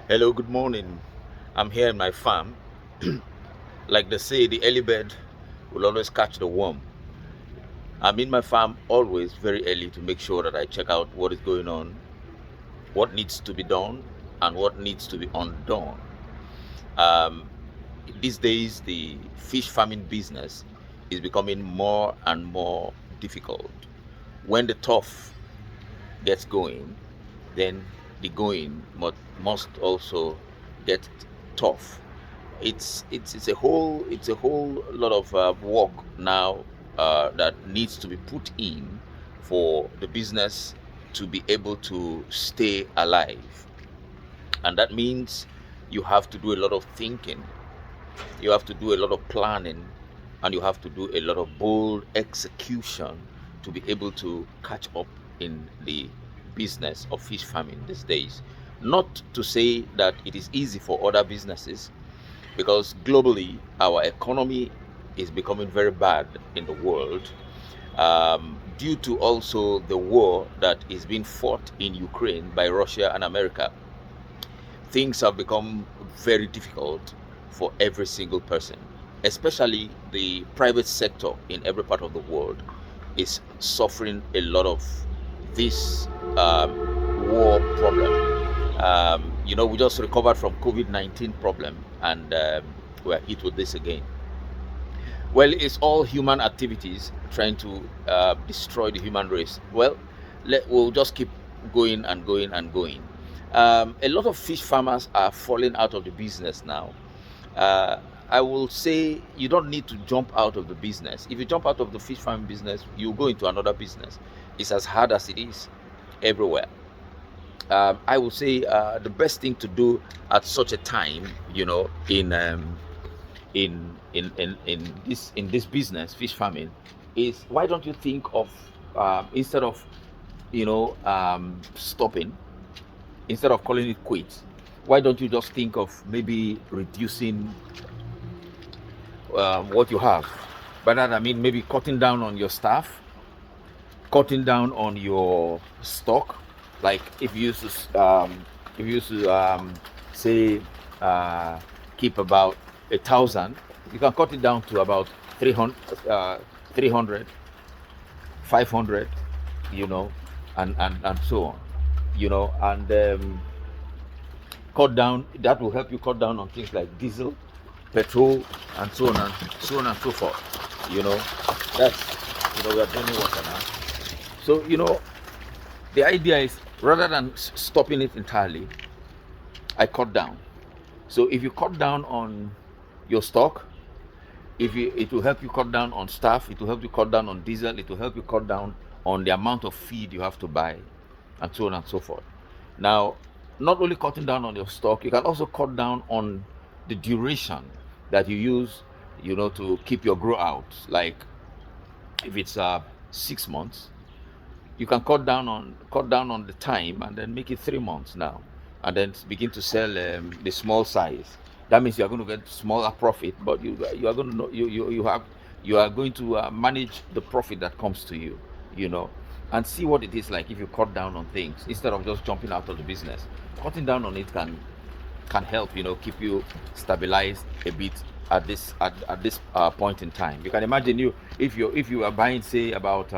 Hello, good morning. I'm here in my farm. Like they say, the early bird will always catch the worm. I'm in my farm always very early to make sure that I check out what is going on, what needs to be done, and what needs to be undone. Um, these days, the fish farming business is becoming more and more difficult. When the tough gets going, then the going must also get tough. It's a whole lot of work now that needs to be put in for the business to be able to stay alive, and that means you have to do a lot of thinking, you have to do a lot of planning, and you have to do a lot of bold execution to be able to catch up in the business of fish farming these days. Not to say that it is easy for other businesses, because globally our economy is becoming very bad in the world, due to also the war that is being fought in Ukraine by Russia and America. Things have become very difficult for every single person, especially the private sector in every part of the world is suffering a lot of this war problem. We just recovered from COVID-19 problem, and we're hit with this again. Well, it's all human activities trying to destroy the human race. Well, we'll just keep going and going and going. A lot of fish farmers are falling out of the business now. uh, I will say you don't need to jump out of the business. If you jump out of the fish farming business, you go into another business. It's as hard as it is everywhere. I will say the best thing to do at such a time, in this business, fish farming, is why don't you think of, instead of stopping, instead of calling it quits, why don't you just think of maybe reducing what you have? By that I mean maybe cutting down on your staff, cutting down on your stock. Like if you used to say keep about 1,000, you can cut it down to about 300, 300, 500, you know, and so on, and cut down. That will help you cut down on things like diesel, petrol, and so forth. You know, that's we are drinking water now. So the idea is, rather than stopping it entirely, I cut down. So if you cut down on your stock, it will help you cut down on staff, it will help you cut down on diesel, it will help you cut down on the amount of feed you have to buy, and so on and so forth. Now, not only cutting down on your stock, you can also cut down on the duration that you use, to keep your grow out. Like if it's 6 months, you can cut down on the time and then make it 3 months now, and then begin to sell the small size. That means you are going to get smaller profit, but you are going to know, you are going to manage the profit that comes to you, you know and see what it is like if you cut down on things instead of just jumping out of the business. Cutting down on it can help, keep you stabilized a bit at this point in time. You can imagine, if you are buying, say, about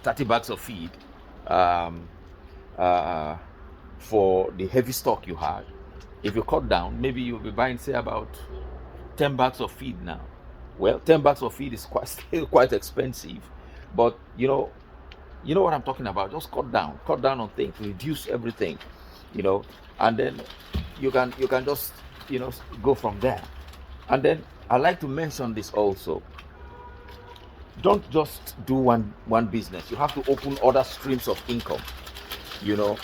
30 bags of feed, um, uh, for the heavy stock you had. If you cut down, maybe you'll be buying, say, about 10 bags of feed now. Well, 10 bags of feed is still quite expensive, but you know what I'm talking about. Just cut down on things, reduce everything, you know, and then you can just go from there. And then I like to mention this also. Don't just do one business. You have to open other streams of income. You know,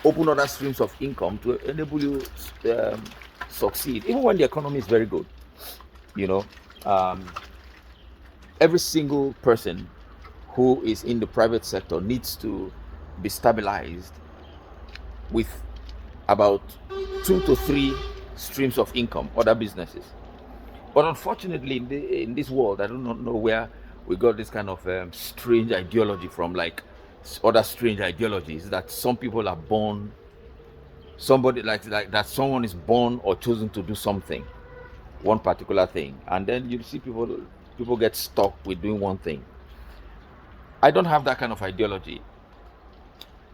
open other streams of income to enable you um, succeed, even when the economy is very good. You know, um, every single person who is in the private sector needs to be stabilized with about 2 to 3 streams of income, other businesses. But unfortunately, in this world, I do not know where we got this kind of strange ideology from, like other strange ideologies, that some people are born Somebody like that, someone is born or chosen to do something, one particular thing, and then you see people get stuck with doing one thing. I don't have that kind of ideology.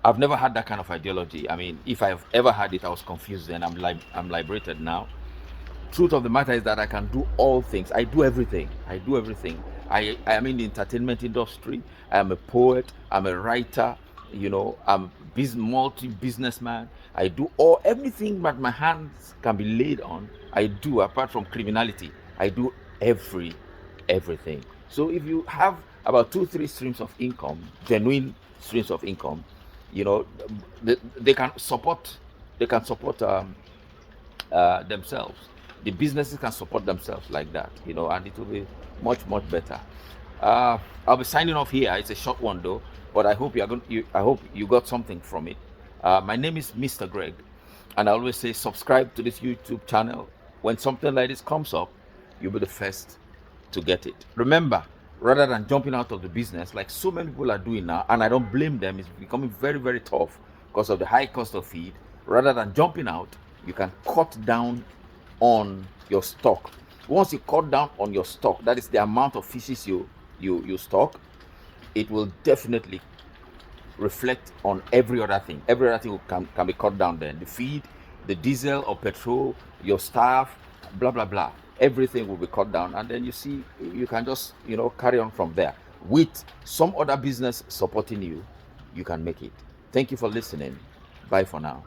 I've never had that kind of ideology. I mean, if I've ever had it, I was confused. Then I'm liberated now. Truth of the matter is that I can do all things. I do everything. I do everything. I am in the entertainment industry. I am a poet. I'm a writer. I'm multi businessman. I do everything that my hands can be laid on. I do, apart from criminality. I do everything. So if you have about 2 3 streams of income, genuine streams of income, you know, they can support. Themselves. The businesses can support themselves like that, and it will be much better. I'll be signing off here. It's a short one though, but I hope I hope you got something from it. My name is Mr. Greg, and I always say subscribe to this YouTube channel. When something like this comes up, you'll be the first to get it. Remember, rather than jumping out of the business like so many people are doing now, and I don't blame them, it's becoming very tough because of the high cost of feed. Rather than jumping out, you can cut down on your stock. Once you cut down on your stock, that is the amount of fishes you stock, it will definitely reflect on every other thing. Every other thing can be cut down then. The feed, the diesel or petrol, your staff, blah blah blah. Everything will be cut down, and then you can just carry on from there. With some other business supporting you, you can make it. Thank you for listening. Bye for now.